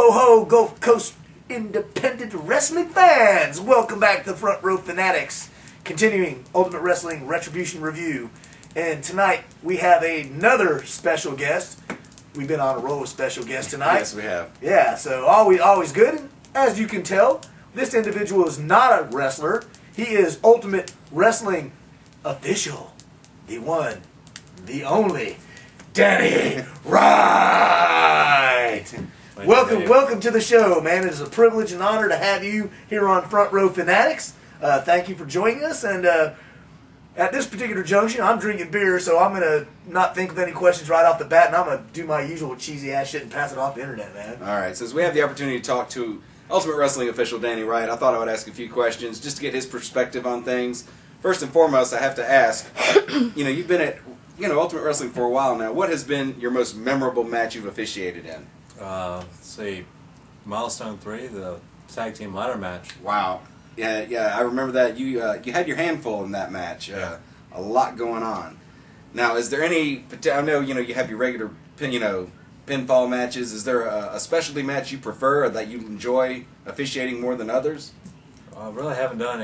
ho ho, Gulf Coast independent wrestling fans! Welcome back to the Front Row Fanatics, continuing Ultimate Wrestling Retribution review. And tonight we have another special guest. We've been on a roll of special guests tonight. Yes, we have. Yeah, so always good. And as you can tell, this individual is not a wrestler. He is Ultimate Wrestling official, the one, the only, Danny Wright. Welcome to the show, man. It is a privilege and honor to have you here on Front Row Fanatics. Thank you for joining us. And at this particular junction, I'm drinking beer, so I'm going to not think of any questions right off the bat, and I'm going to do my usual cheesy ass shit and pass it off the internet, man. All right, since we have the opportunity to talk to Ultimate Wrestling official Danny Wright, I thought I would ask a few questions just to get his perspective on things. First and foremost, I have to ask, you've been at Ultimate Wrestling for a while now. What has been your most memorable match you've officiated in? Let's see, Milestone 3, the tag team ladder match. Wow. Yeah, I remember that. You had your handful in that match. A lot going on. Now, is there any? I know you have your regular pinfall matches. Is there a specialty match you prefer or that you enjoy officiating more than others? I really haven't done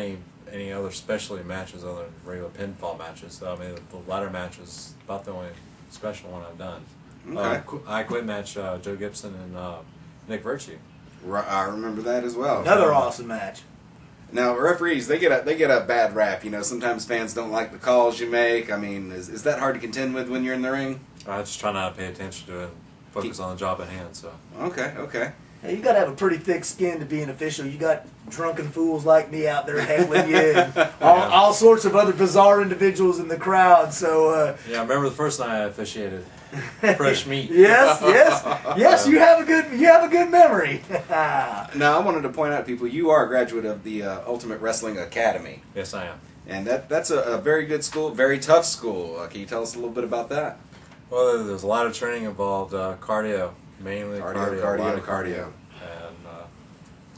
any other specialty matches other than regular pinfall matches. So, I mean, the ladder match is about the only special one I've done. Okay. I quit match Joe Gibson and Nick Virtue. I remember that as well. Another awesome match. Now, referees, they get a bad rap. Sometimes fans don't like the calls you make. I mean, is that hard to contend with when you're in the ring? I just try not to pay attention to it and focus on the job at hand. So. Okay. Hey, you got to have a pretty thick skin to be an official. You got drunken fools like me out there heckling you, and all sorts of other bizarre individuals in the crowd. So yeah, I remember the first night I officiated. Fresh meat. yes. You have a good memory. Now, I wanted to point out to people, you are a graduate of the Ultimate Wrestling Academy. Yes, I am. And that's a very good school, very tough school. Can you tell us a little bit about that? Well, there's a lot of training involved, cardio, mainly cardio. And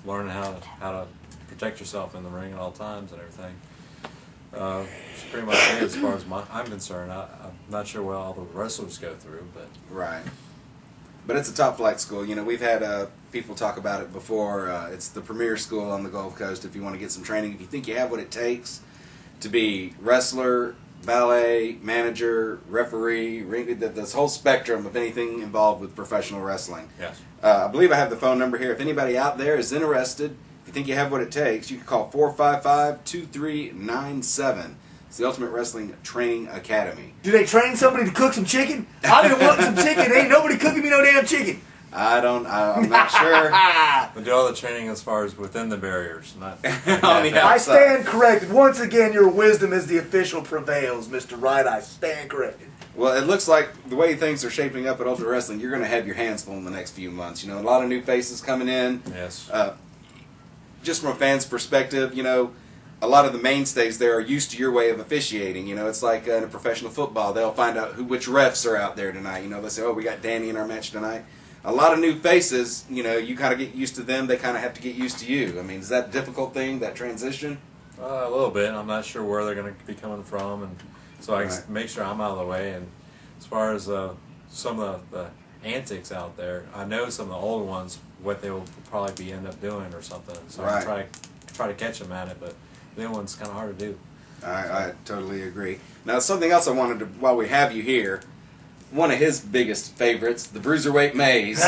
learning how to protect yourself in the ring at all times and everything. It's pretty much it as far as I'm concerned. I'm not sure what all the wrestlers go through, but right. But it's a top flight school. We've had people talk about it before. It's the premier school on the Gulf Coast. If you want to get some training, if you think you have what it takes to be wrestler, ballet, manager, referee, ring, this whole spectrum of anything involved with professional wrestling. Yes. I believe I have the phone number here. If anybody out there is interested, if you think you have what it takes, you can call 455-2397. It's the Ultimate Wrestling Training Academy. Do they train somebody to cook some chicken? I've been wanting some chicken. Ain't nobody cooking me no damn chicken. I'm not sure. We do all the training as far as within the barriers, not on the outside. I stand corrected. Once again, your wisdom as the official prevails, Mr. Wright. I stand corrected. Well, it looks like the way things are shaping up at Ultimate Wrestling, you're going to have your hands full in the next few months. A lot of new faces coming in. Yes. Just from a fan's perspective, a lot of the mainstays there are used to your way of officiating. It's like in a professional football. They'll find out which refs are out there tonight. They say, oh, we got Danny in our match tonight. A lot of new faces, you kind of get used to them. They kind of have to get used to you. I mean, is that a difficult thing, that transition? A little bit. I'm not sure where they're going to be coming from, and so I can make sure I'm out of the way. And as far as some of the antics out there, I know some of the older ones, what they will probably end up doing or something. So I try to catch them at it, but the new one's kind of hard to do. I totally agree. Now, something else I wanted to, while we have you here, one of his biggest favorites, the Bruiserweight Maze.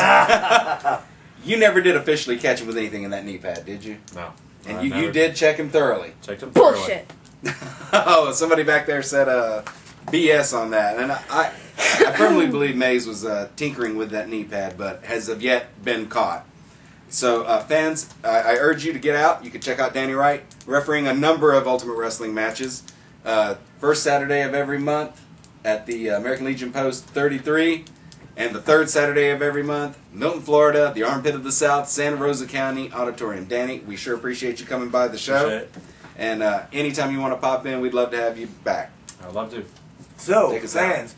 You never did officially catch him with anything in that knee pad, did you? No. And you did check him thoroughly. Checked him thoroughly. Bullshit. Oh, somebody back there said BS on that. And I firmly believe Maze was tinkering with that knee pad, but has of yet been caught. So, fans, I urge you to get out. You can check out Danny Wright, refereeing a number of Ultimate Wrestling matches. First Saturday of every month at the American Legion Post 33, and the third Saturday of every month, Milton, Florida, the Armpit of the South, Santa Rosa County Auditorium. Danny, we sure appreciate you coming by the show. Appreciate it. And anytime you want to pop in, we'd love to have you back. I'd love to. So, fans,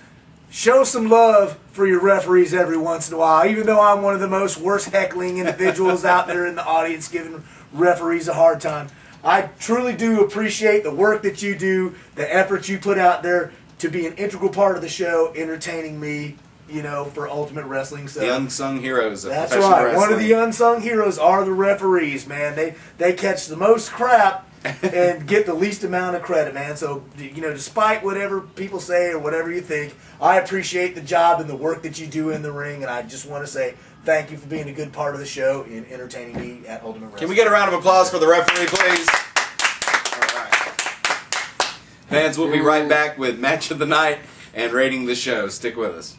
show some love for your referees every once in a while. Even though I'm one of the most worst heckling individuals out there in the audience giving referees a hard time, I truly do appreciate the work that you do, the effort you put out there to be an integral part of the show, entertaining me you know, for Ultimate Wrestling. So The unsung heroes of that's professional right. wrestling. One of the unsung heroes are the referees, man. They catch the most crap and get the least amount of credit, man. So, you know, despite whatever people say or whatever you think, I appreciate the job and the work that you do in the ring, and I just want to say thank you for being a good part of the show and entertaining me at Ultimate Wrestling. Can we get a round of applause for the referee, please? All right. Fans, we'll be right back with Match of the Night and rating the show. Stick with us.